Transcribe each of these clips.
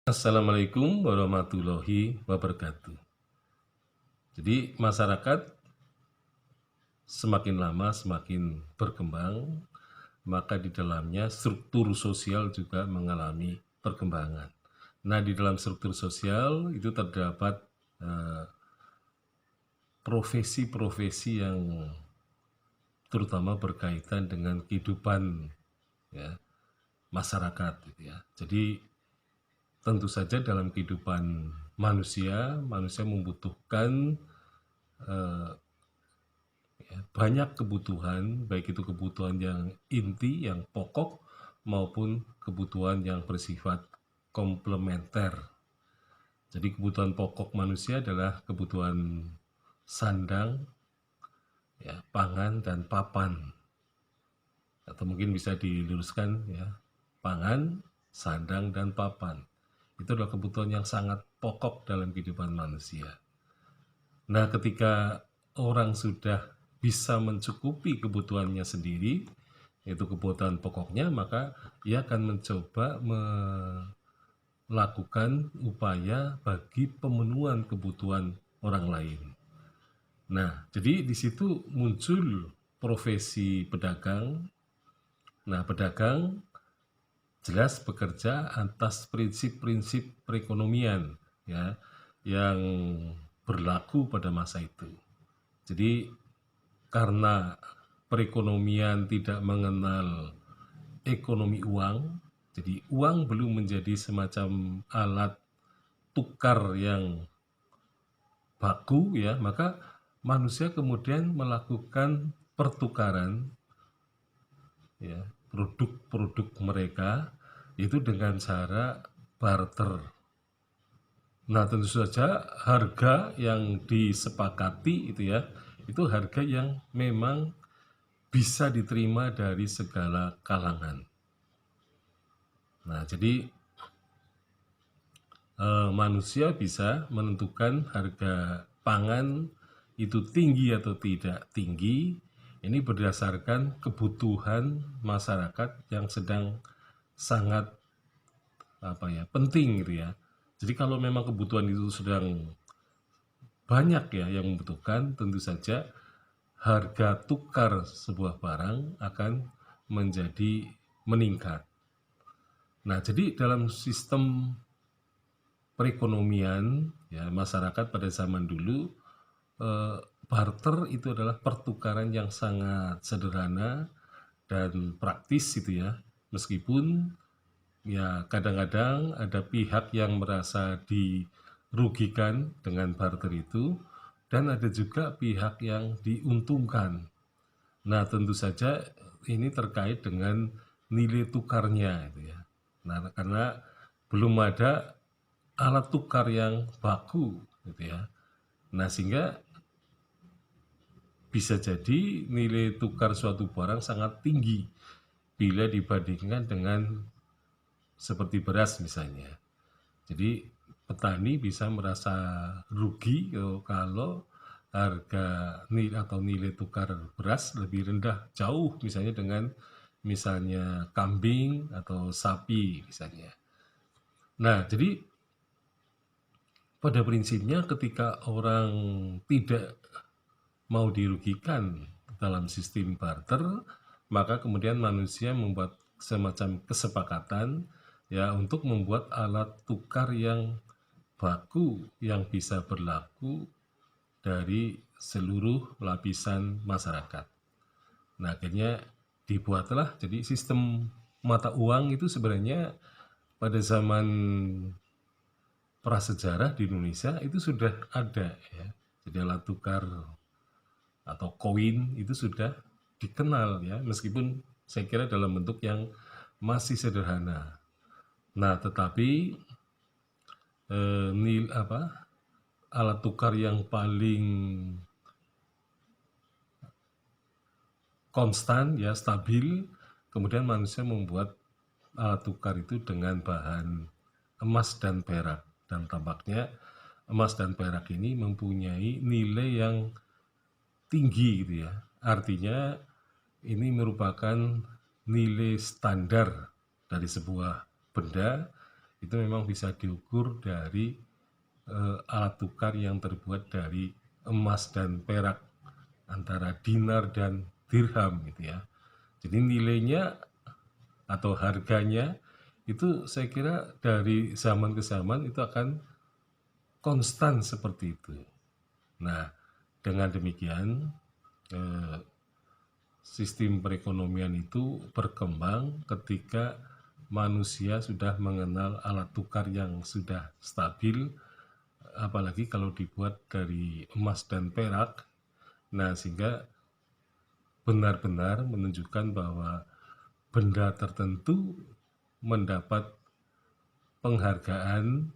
Assalamualaikum warahmatullahi wabarakatuh. Jadi masyarakat semakin lama semakin berkembang, maka di dalamnya struktur sosial juga mengalami perkembangan. Nah, di dalam struktur sosial itu terdapat eh, profesi-profesi yang terutama berkaitan dengan kehidupan ya, masyarakat gitu ya. Jadi tentu saja dalam kehidupan manusia membutuhkan eh, banyak kebutuhan, baik itu kebutuhan yang inti, yang pokok, maupun kebutuhan yang bersifat komplementer. Jadi kebutuhan pokok manusia adalah kebutuhan sandang, ya, pangan, dan papan. Atau mungkin bisa diluruskan ya, pangan, sandang, dan papan. Itu adalah kebutuhan yang sangat pokok dalam kehidupan manusia. Nah, ketika orang sudah bisa mencukupi kebutuhannya sendiri, yaitu kebutuhan pokoknya, maka ia akan mencoba melakukan upaya bagi pemenuhan kebutuhan orang lain. Nah, jadi di situ muncul profesi pedagang. Nah, pedagang jelas bekerja atas prinsip-prinsip perekonomian ya yang berlaku pada masa itu. Jadi karena perekonomian tidak mengenal ekonomi uang, jadi uang belum menjadi semacam alat tukar yang baku ya, maka manusia kemudian melakukan pertukaran ya produk-produk mereka itu dengan cara barter. Nah, tentu saja harga yang disepakati itu harga yang memang bisa diterima dari segala kalangan. Nah, jadi manusia bisa menentukan harga pangan itu tinggi atau tidak tinggi. Ini berdasarkan kebutuhan masyarakat yang sedang sangat penting gitu ya. Jadi kalau memang kebutuhan itu sedang banyak ya yang membutuhkan, tentu saja harga tukar sebuah barang akan menjadi meningkat. Nah, jadi dalam sistem perekonomian ya masyarakat pada zaman dulu, eh, barter itu adalah pertukaran yang sangat sederhana dan praktis gitu ya. Meskipun ya kadang-kadang ada pihak yang merasa dirugikan dengan barter itu dan ada juga pihak yang diuntungkan. Nah, tentu saja ini terkait dengan nilai tukarnya itu ya. Nah, karena belum ada alat tukar yang baku gitu ya. Nah, sehingga bisa jadi nilai tukar suatu barang sangat tinggi bila dibandingkan dengan seperti beras misalnya. Jadi petani bisa merasa rugi kalau harga nilai atau nilai tukar beras lebih rendah jauh misalnya dengan misalnya kambing atau sapi misalnya. Nah, jadi pada prinsipnya ketika orang tidak mau dirugikan dalam sistem barter, maka kemudian manusia membuat semacam kesepakatan ya untuk membuat alat tukar yang baku yang bisa berlaku dari seluruh lapisan masyarakat. Nah, akhirnya dibuatlah jadi sistem mata uang itu sebenarnya pada zaman prasejarah di Indonesia itu sudah ada ya. Jadi alat tukar atau koin itu sudah dikenal ya, meskipun saya kira dalam bentuk yang masih sederhana. Nah, tetapi alat tukar yang paling konstan ya stabil, kemudian manusia membuat alat tukar itu dengan bahan emas dan perak, dan tampaknya emas dan perak ini mempunyai nilai yang tinggi gitu ya. Artinya ini merupakan nilai standar dari sebuah benda itu memang bisa diukur dari alat tukar yang terbuat dari emas dan perak, antara dinar dan dirham gitu ya. Jadi nilainya atau harganya itu saya kira dari zaman ke zaman itu akan konstan seperti itu. Nah, dengan demikian sistem perekonomian itu berkembang ketika manusia sudah mengenal alat tukar yang sudah stabil, apalagi kalau dibuat dari emas dan perak. Nah, sehingga benar-benar menunjukkan bahwa benda tertentu mendapat penghargaan,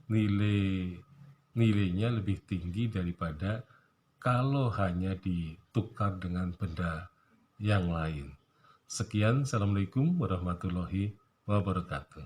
nilainya lebih tinggi daripada kalau hanya ditukar dengan benda yang lain. Sekian, Assalamualaikum warahmatullahi wabarakatuh.